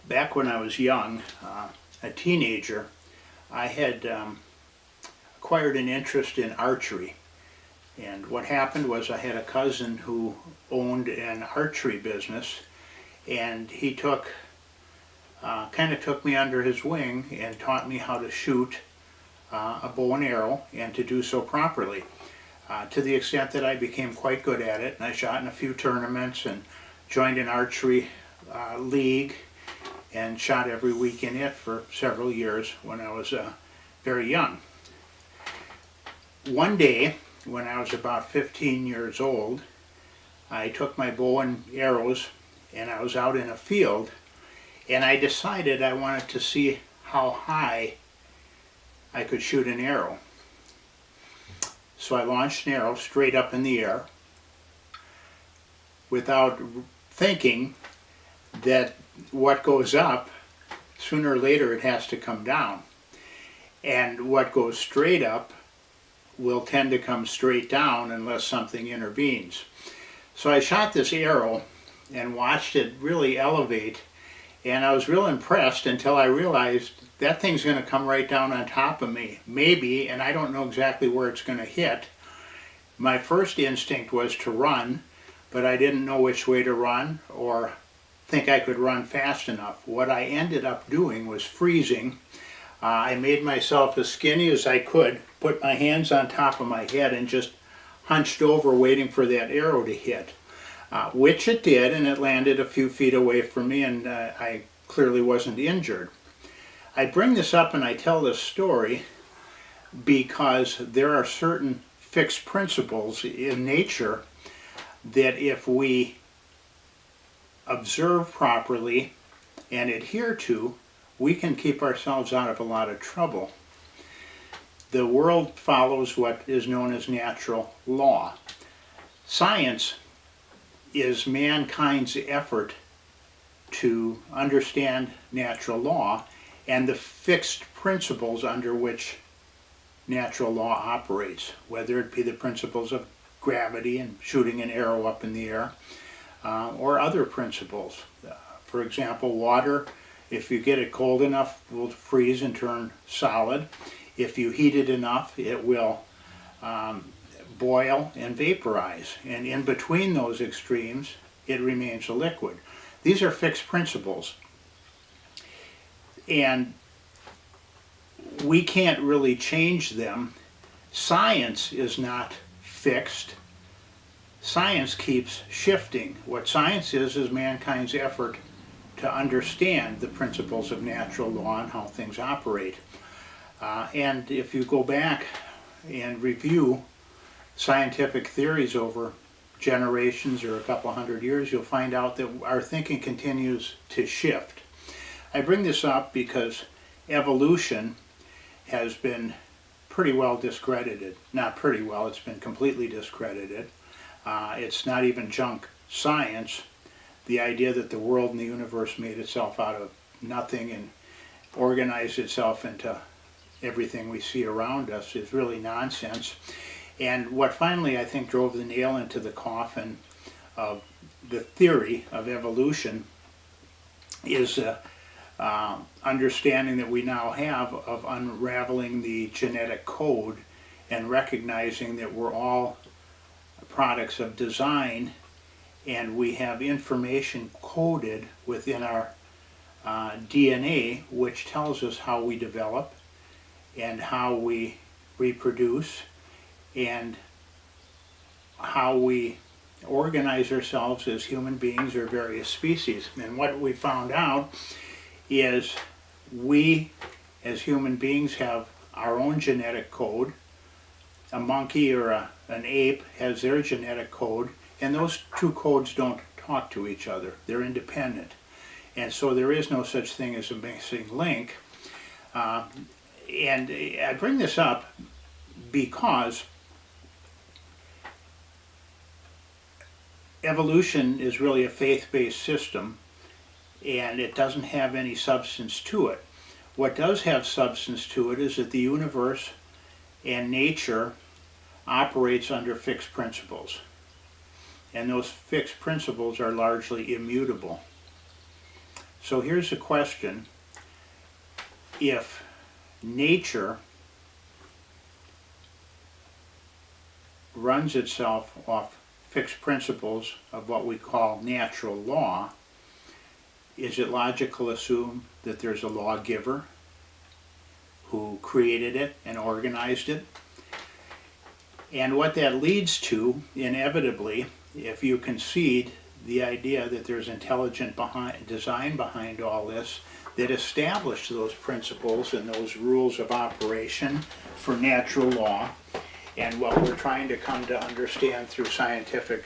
Back when I was young, a teenager, I had acquired an interest in archery. And what happened was I had a cousin who owned an archery business, and he kind of took me under his wing and taught me how to shoot a bow and arrow and to do so properly. To the extent that I became quite good at it, and I shot in a few tournaments and joined an archery league and shot every week in it for several years when I was very young. One day, when I was about 15 years old, I took my bow and arrows and I was out in a field, and I decided I wanted to see how high I could shoot an arrow. So I launched an arrow straight up in the air without thinking that what goes up, sooner or later it has to come down. And what goes straight up will tend to come straight down unless something intervenes. So I shot this arrow and watched it really elevate, and I was real impressed until I realized that thing's going to come right down on top of me, maybe, and I don't know exactly where it's going to hit. My first instinct was to run, but I didn't know which way to run or think I could run fast enough. What I ended up doing was freezing. I made myself as skinny as I could, put my hands on top of my head and just hunched over waiting for that arrow to hit, which it did, and it landed a few feet away from me, and I clearly wasn't injured. I bring this up and I tell this story because there are certain fixed principles in nature that if we observe properly and adhere to, we can keep ourselves out of a lot of trouble. The world follows what is known as natural law. Science is mankind's effort to understand natural law and the fixed principles under which natural law operates, whether it be the principles of gravity and shooting an arrow up in the air, or other principles. For example, water, if you get it cold enough, will freeze and turn solid. If you heat it enough, it will boil and vaporize. And in between those extremes, it remains a liquid. These are fixed principles. And we can't really change them. Science is not fixed. Science keeps shifting. What science is mankind's effort to understand the principles of natural law and how things operate. And if you go back and review scientific theories over generations or a couple hundred years, you'll find out that our thinking continues to shift. I bring this up because evolution has been pretty well discredited. Not pretty well, it's been completely discredited. It's not even junk science. The idea that the world and the universe made itself out of nothing and organized itself into everything we see around us is really nonsense. And what finally I think drove the nail into the coffin of the theory of evolution is understanding that we now have of unraveling the genetic code and recognizing that we're all products of design, and we have information coded within our DNA which tells us how we develop and how we reproduce and how we organize ourselves as human beings or various species. And what we found out is we as human beings have our own genetic code. A monkey or an ape has their genetic code, and those two codes don't talk to each other. They're independent. And so there is no such thing as a missing link. And I bring this up because evolution is really a faith-based system, and it doesn't have any substance to it. What does have substance to it is that the universe and nature operates under fixed principles. And those fixed principles are largely immutable. So here's a question. If nature runs itself off fixed principles of what we call natural law, is it logical to assume that there's a lawgiver who created it and organized it? And what that leads to, inevitably, if you concede the idea that there's intelligent design behind all this, that established those principles and those rules of operation for natural law, and what we're trying to come to understand through scientific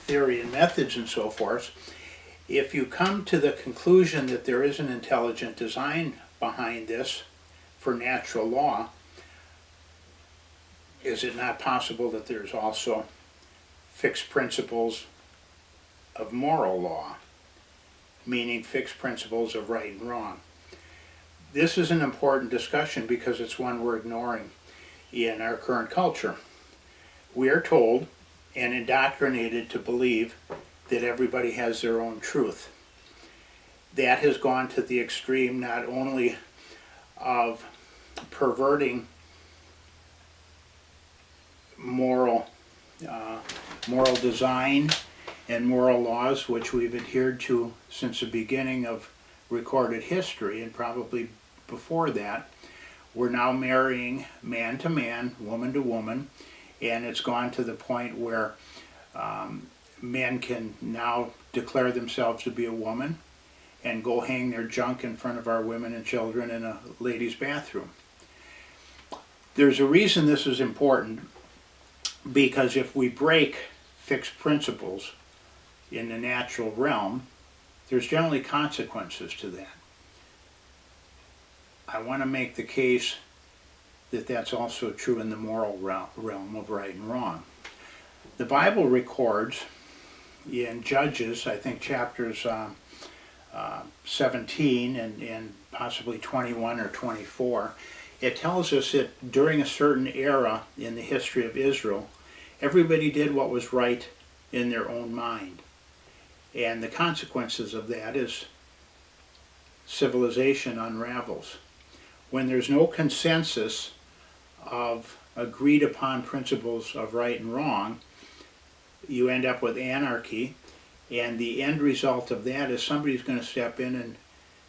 theory and methods and so forth, if you come to the conclusion that there is an intelligent design behind this for natural law, is it not possible that there's also fixed principles of moral law, meaning fixed principles of right and wrong? This is an important discussion because it's one we're ignoring in our current culture. We are told and indoctrinated to believe that everybody has their own truth. That has gone to the extreme not only of perverting moral design and moral laws, which we've adhered to since the beginning of recorded history, and probably before that. We're now marrying man to man, woman to woman, and it's gone to the point where men can now declare themselves to be a woman and go hang their junk in front of our women and children in a ladies' bathroom. There's a reason this is important, because if we break fixed principles in the natural realm, there's generally consequences to that. I want to make the case that that's also true in the moral realm of right and wrong. The Bible records in Judges, I think chapters 17 and possibly 21 or 24, it tells us that during a certain era in the history of Israel, everybody did what was right in their own mind. And the consequences of that is civilization unravels. When there's no consensus of agreed upon principles of right and wrong, you end up with anarchy, and the end result of that is somebody's going to step in and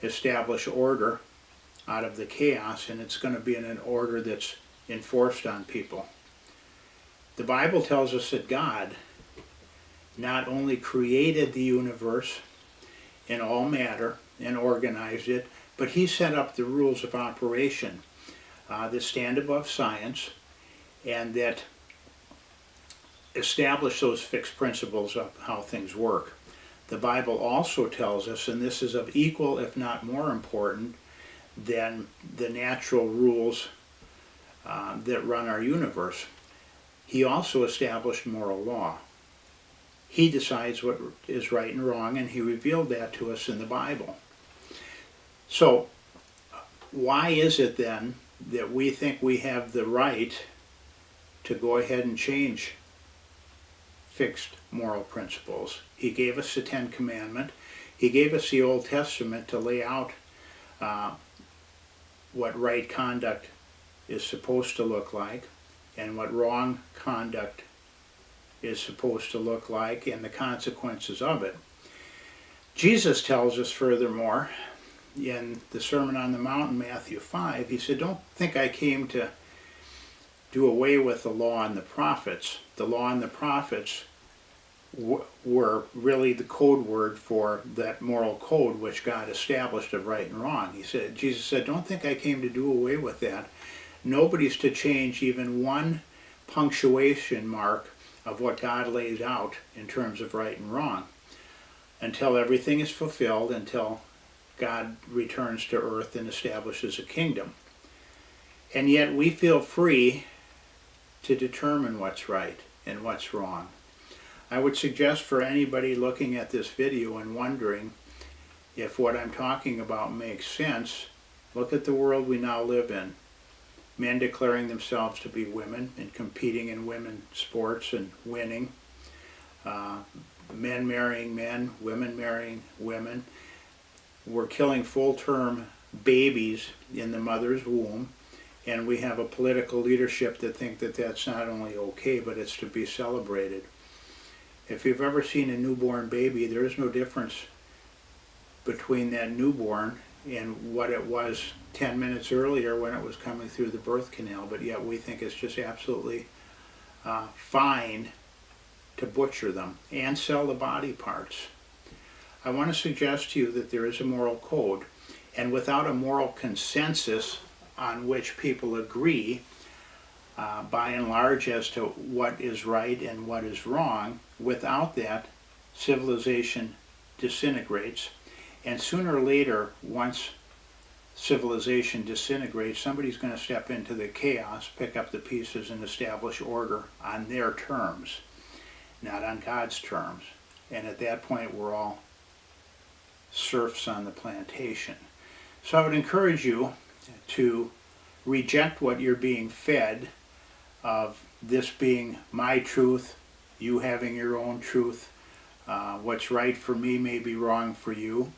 establish order out of the chaos, and it's going to be in an order that's enforced on people. The Bible tells us that God not only created the universe in all matter and organized it, but he set up the rules of operation that stand above science and that establish those fixed principles of how things work. The Bible also tells us, and this is of equal if not more important than the natural rules that run our universe, he also established moral law. He decides what is right and wrong, and he revealed that to us in the Bible. So, why is it then that we think we have the right to go ahead and change fixed moral principles? He gave us the Ten Commandments. He gave us the Old Testament to lay out what right conduct is supposed to look like and what wrong conduct is supposed to look like and the consequences of it. Jesus tells us furthermore in the Sermon on the Mount in Matthew 5, he said, "Don't think I came to do away with the law and the prophets." The law and the prophets were really the code word for that moral code which God established of right and wrong. Jesus said, "Don't think I came to do away with that. Nobody's to change even one punctuation mark of what God lays out in terms of right and wrong until everything is fulfilled, until God returns to earth and establishes a kingdom." And yet we feel free to determine what's right and what's wrong. I would suggest for anybody looking at this video and wondering if what I'm talking about makes sense, look at the world we now live in. Men declaring themselves to be women and competing in women's sports and winning. Men marrying men, women marrying women. we're killing full-term babies in the mother's womb, and we have a political leadership that think that that's not only okay, but it's to be celebrated. If you've ever seen a newborn baby, there is no difference between that newborn and what it was 10 minutes earlier when it was coming through the birth canal, but yet we think it's just absolutely fine to butcher them and sell the body parts. I want to suggest to you that there is a moral code, and without a moral consensus on which people agree, by and large, as to what is right and what is wrong, without that, civilization disintegrates. And sooner or later, once civilization disintegrates, somebody's going to step into the chaos, pick up the pieces, and establish order on their terms, not on God's terms. And at that point, we're all serfs on the plantation. So I would encourage you to reject what you're being fed, of this being my truth, you having your own truth. What's right for me may be wrong for you.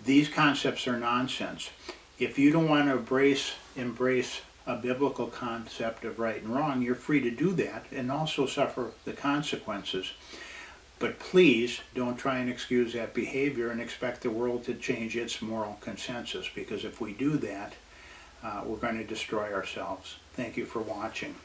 These concepts are nonsense. If you don't want to embrace a biblical concept of right and wrong, you're free to do that and also suffer the consequences. But please don't try and excuse that behavior and expect the world to change its moral consensus, because if we do that, we're going to destroy ourselves. Thank you for watching.